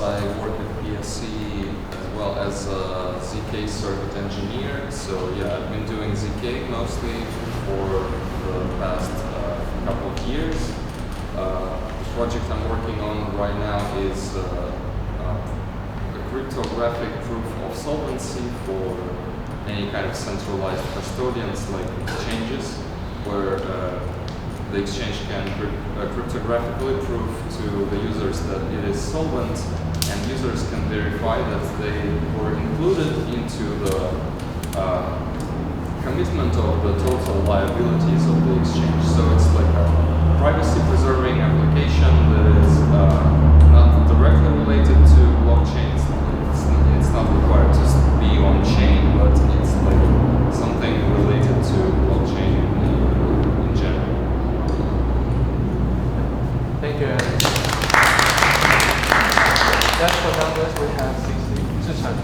I work at PSC as well as a ZK circuit engineer. So yeah, I've been doing ZK mostly for the past couple of years. The project I'm working on right now is a cryptographic proof of solvency for any kind of centralized custodians like exchanges, where the exchange can cryptographically prove to the users that it is solvent, and users can verify that they were included into the commitment of the total liabilities of the exchange. So it's like a privacy-preserving application that is not directly related to blockchains. It's not required to be on chain, but it's like something related to blockchain in general. Thank you. Next for numbers, we have 60. Zhicheng.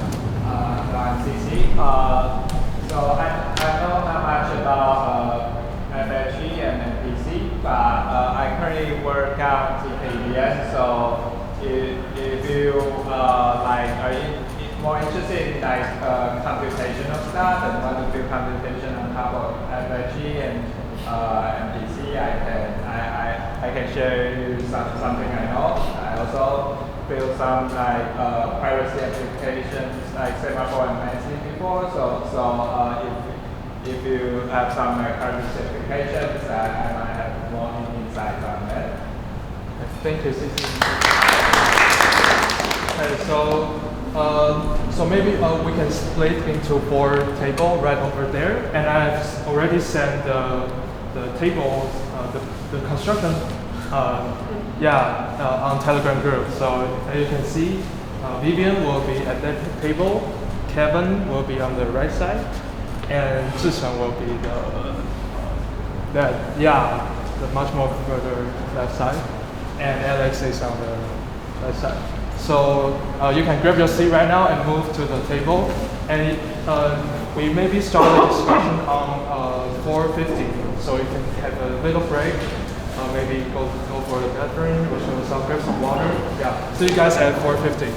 I'm CC. So I know not much about FHE and MPC, but I currently work out ETHTaipei. So if you are more interested in computational stuff and want to do computation on top of FHE and MPC, I can share you something I know. I also built some privacy applications like semaphore and Nancy before. So if you have some privacy applications, I might have more insights on that. Thank you, CC. Okay, so maybe we can split into 4 tables right over there, and I've already sent the table, the construction, on Telegram group. So as you can see, Vivian will be at that table, Kevin will be on the right side, and Zhicheng will be the much more further left side, and Alex is on the right side. So you can grab your seat right now and move to the table, and we maybe start the discussion on 4:50, so you can have a little break, maybe go for the bathroom or grab some water. Yeah, see you guys at 4:50.